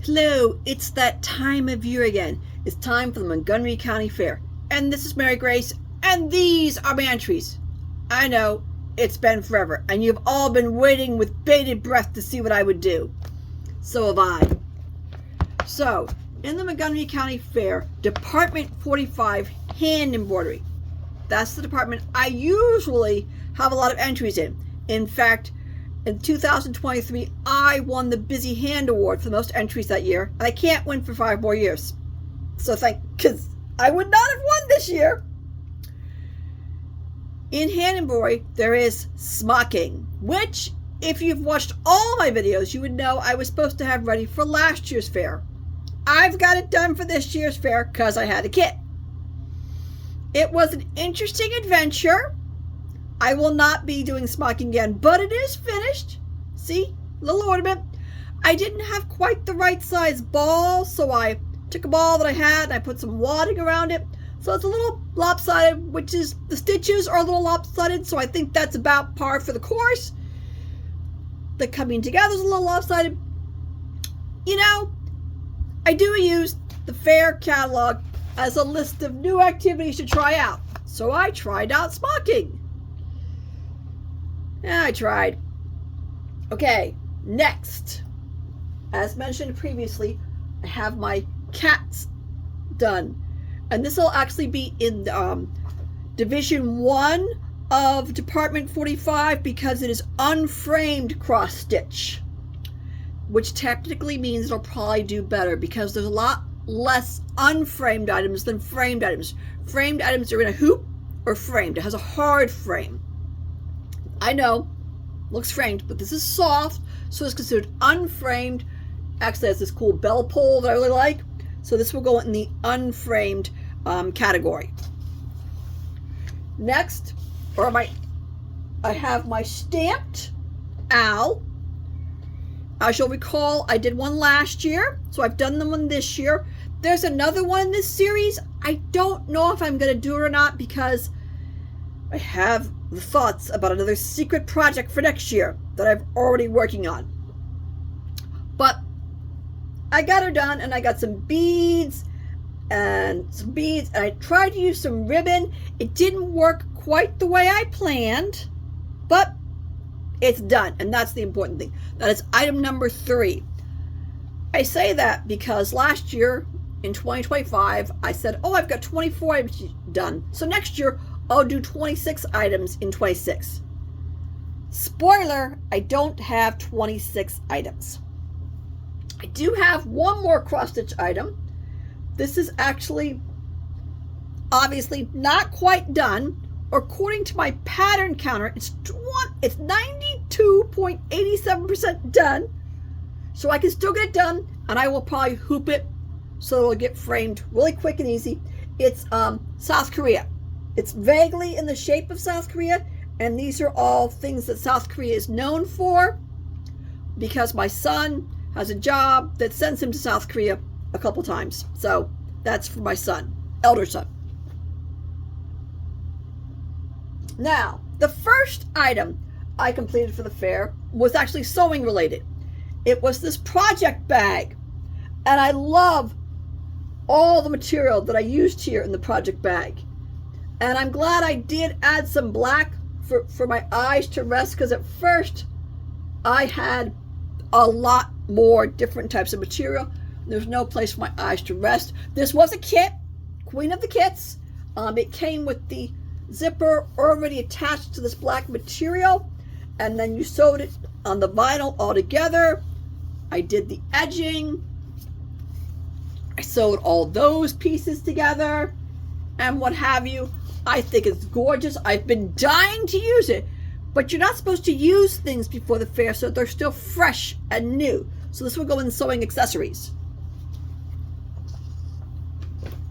Hello, it's that time of year again. It's time for the Montgomery County Fair. And this is Mary Grace, and these are my entries. I know, it's been forever, and you've all been waiting with bated breath to see what I would do. So have I. So, in the Montgomery County Fair, Department 45 hand embroidery. That's the department I usually have a lot of entries in. In fact, in 2023, I won the Busy Hand Award for the most entries that year, and I can't win for 5 more years. So because I would not have won this year. In hand embroidery, there is smocking, which, if you've watched all my videos, you would know I was supposed to have ready for last year's fair. I've got it done for this year's fair because I had a kit. It was an interesting adventure. I will not be doing smocking again, but it is finished. See, little ornament. I didn't have quite the right size ball, so I took a ball that I had and I put some wadding around it. So it's a little lopsided, which is, the stitches are a little lopsided, so I think that's about par for the course. The coming together is a little lopsided. You know, I do use the fair catalog as a list of new activities to try out. So I tried out smocking. Yeah, I tried. Okay, next. As mentioned previously, I have my cats done. And this will actually be in Division 1 of Department 45 because it is unframed cross stitch, which technically means it'll probably do better because there's a lot less unframed items than framed items. Framed items are in a hoop or framed. It has a hard frame. I know, looks framed, but this is soft, so it's considered unframed. Actually, it has this cool bell pull that I really like. So this will go in the unframed category. Next, I have my stamped owl. As you'll recall, I did one last year, so I've done the one this year. There's another one in this series. I don't know if I'm going to do it or not because I have the thoughts about another secret project for next year that I'm already working on. But I got her done, and I got some beads, and I tried to use some ribbon. It didn't work quite the way I planned, but it's done, and that's the important thing. That is item number 3. I say that because last year, in 2025, I said, oh, I've got 24 items done. So next year, I'll do 26 items in 26. Spoiler, I don't have 26 items. I do have one more cross-stitch item. This is actually, obviously, not quite done. According to my pattern counter, it's 92.87% done. So I can still get it done, and I will probably hoop it so it'll get framed really quick and easy. It's South Korea. It's vaguely in the shape of South Korea, and these are all things that South Korea is known for because my son has a job that sends him to South Korea a couple times. So that's for my son, elder son. Now, the first item I completed for the fair was actually sewing related. It was this project bag, and I love all the material that I used here in the project bag. And I'm glad I did add some black for my eyes to rest, because at first I had a lot more different types of material. There's no place for my eyes to rest. This was a kit, queen of the kits. It came with the zipper already attached to this black material, and then you sewed it on the vinyl all together. I did the edging. I sewed all those pieces together and what have you. I think it's gorgeous. I've been dying to use it, but you're not supposed to use things before the fair so they're still fresh and new. So this will go in sewing accessories.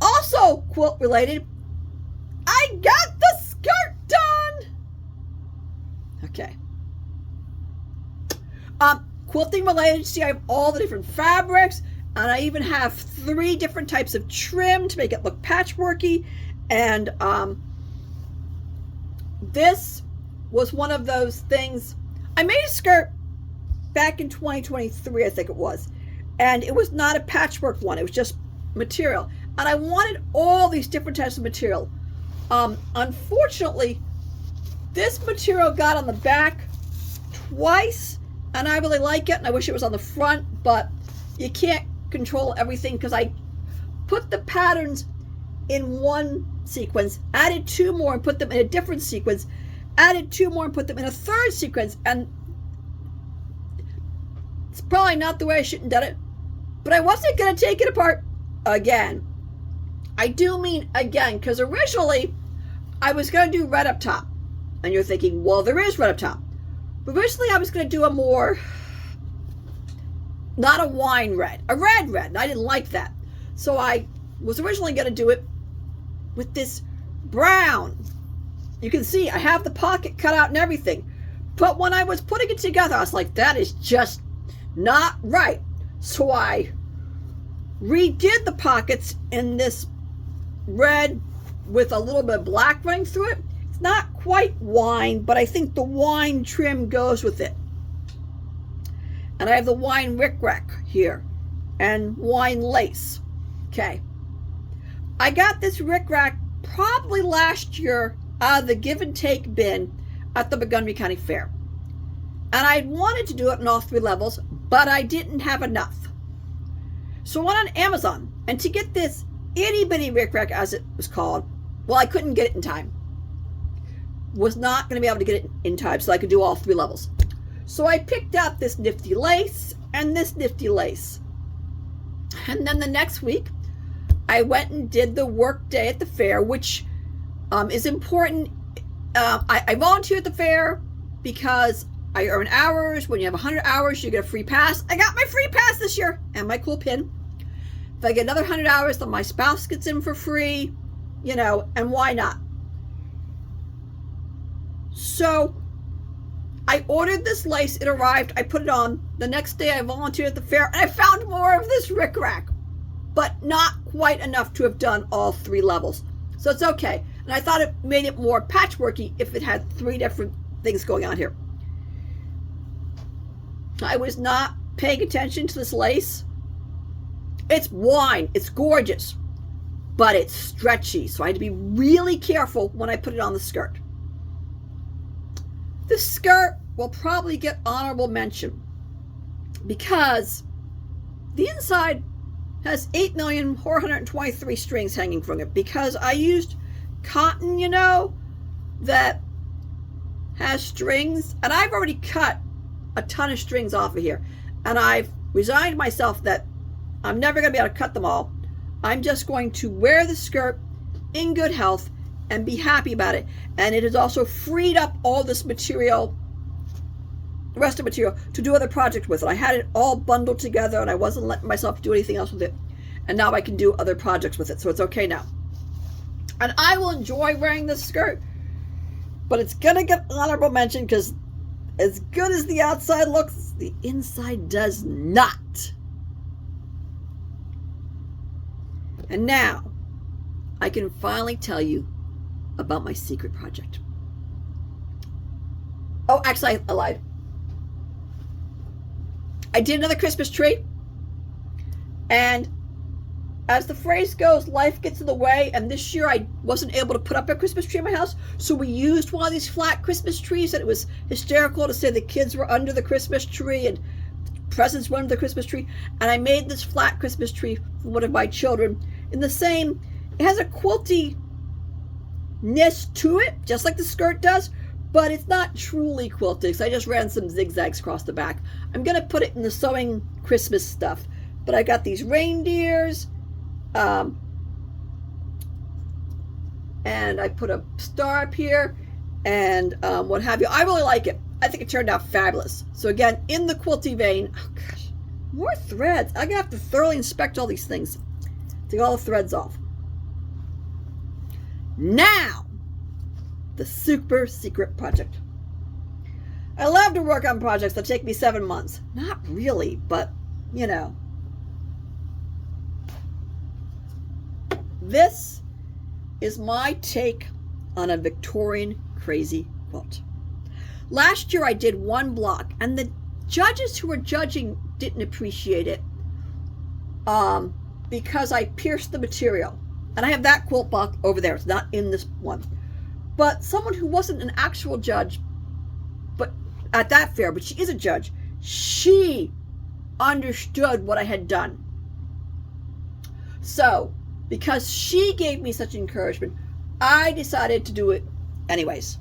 Also quilt related, I got the skirt done. Okay. Quilting related, see, I have all the different fabrics, and I even have 3 different types of trim to make it look patchworky. And this was one of those things. I made a skirt back in 2023, I think it was, And it was not a patchwork one. It was just material. And I wanted all these different types of material. Unfortunately, this material got on the back twice, and I really like it, and I wish it was on the front, but you can't control everything because I put the patterns in one sequence, added 2 more and put them in a different sequence, added 2 more and put them in a third sequence, and it's probably not the way I should have done it, but I wasn't going to take it apart again. I do mean again, because originally I was going to do red up top, and you're thinking, well, there is red up top. But originally I was going to do a more, not a wine red, a red, and I didn't like that. So I was originally going to do it with this brown. You can see I have the pocket cut out and everything. But when I was putting it together, I was like, that is just not right. So I redid the pockets in this red with a little bit of black running through it. It's not quite wine, but I think the wine trim goes with it. And I have the wine rickrack here and wine lace. Okay. I got this rickrack probably last year out of the give and take bin at the Montgomery County Fair. And I wanted to do it in all 3 levels, but I didn't have enough. So I went on Amazon, and to get this itty bitty rickrack, as it was called, well, I couldn't get it in time. Was not going to be able to get it in time so I could do all 3 levels. So I picked up this nifty lace and this nifty lace. And then the next week, I went and did the work day at the fair, which is important. I volunteer at the fair because I earn hours. When you have 100 hours, you get a free pass. I got my free pass this year and my cool pin. If I get another 100 hours, then my spouse gets in for free, you know, and why not? So I ordered this lace. It arrived. I put it on. The next day I volunteered at the fair, and I found more of this rickrack, but not quite enough to have done all 3 levels. So it's okay. And I thought it made it more patchworky if it had 3 different things going on here. I was not paying attention to this lace. It's wine. It's gorgeous, but it's stretchy. So I had to be really careful when I put it on the skirt. This skirt will probably get honorable mention because the inside has 8,423 strings hanging from it, because I used cotton, you know, that has strings, and I've already cut a ton of strings off of here, and I've resigned myself that I'm never going to be able to cut them all. I'm just going to wear the skirt in good health and be happy about it. And it has also freed up all this material, the rest of the material, to do other projects with it. I had it all bundled together and I wasn't letting myself do anything else with it. And now I can do other projects with it, so it's okay now. And I will enjoy wearing this skirt, but it's gonna get honorable mention because as good as the outside looks, the inside does not. And now I can finally tell you about my secret project. Oh, actually, I lied. I did another Christmas tree, and as the phrase goes, life gets in the way, and this year I wasn't able to put up a Christmas tree in my house, so we used one of these flat Christmas trees, and it was hysterical to say the kids were under the Christmas tree and presents were under the Christmas tree, and I made this flat Christmas tree for one of my children in the same, it has a quilty-ness to it, just like the skirt does, but it's not truly quilted, so I just ran some zigzags across the back. I'm going to put it in the sewing Christmas stuff, but I got these reindeers, and I put a star up here, and what have you. I really like it. I think it turned out fabulous. So again, in the quilty vein, oh gosh, more threads. I'm going to have to thoroughly inspect all these things. Take all the threads off. Now, the super secret project. I love to work on projects that take me 7 months. Not really, but, you know. This is my take on a Victorian crazy quilt. Last year I did 1 block, and the judges who were judging didn't appreciate it. because I pierced the material. And I have that quilt box over there. It's not in this one. But someone who wasn't an actual judge but at that fair, but she is a judge, she understood what I had done. So, because she gave me such encouragement, I decided to do it anyways.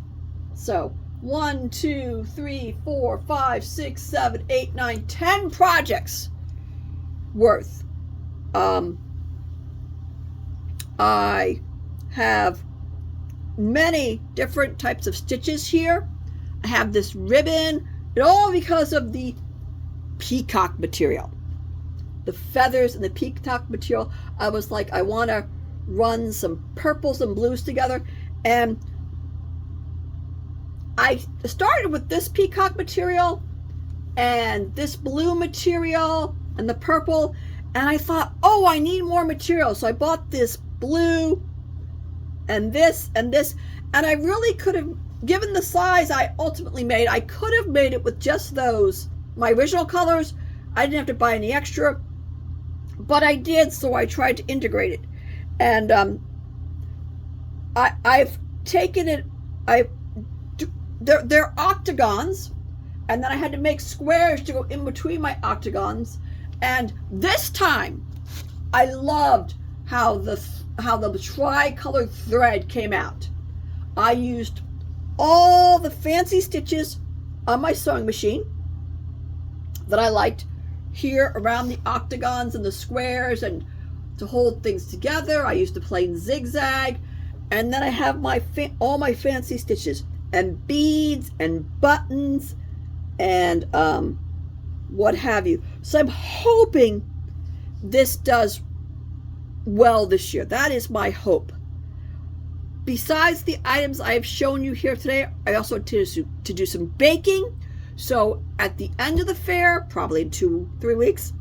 So, 1, 2, 3, 4, 5, 6, 7, 8, 9, 10 projects worth. I have many different types of stitches here. I have this ribbon, and all because of the peacock material. The feathers and the peacock material, I was like, I want to run some purples and blues together. And I started with this peacock material and this blue material and the purple, and I thought, oh, I need more material. So I bought this blue and this, and I really could have, given the size I ultimately made, I could have made it with just those, my original colors. I didn't have to buy any extra, but I did, so I tried to integrate it. And I've taken it, they're octagons, and then I had to make squares to go in between my octagons. And this time I loved how the tri-colored thread came out. I used all the fancy stitches on my sewing machine that I liked here around the octagons and the squares, and to hold things together I used a plain zigzag. And then I have my all my fancy stitches and beads and buttons and what have you. So I'm hoping this does well this year. That is my hope. Besides the items I have shown you here today, I also intend to do some baking. So at the end of the fair, probably in 2-3 weeks,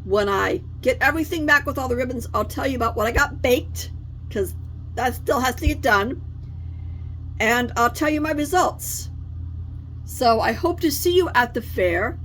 when I get everything back with all the ribbons, I'll tell you about what I got baked, because that still has to get done. And I'll tell you my results. So I hope to see you at the fair.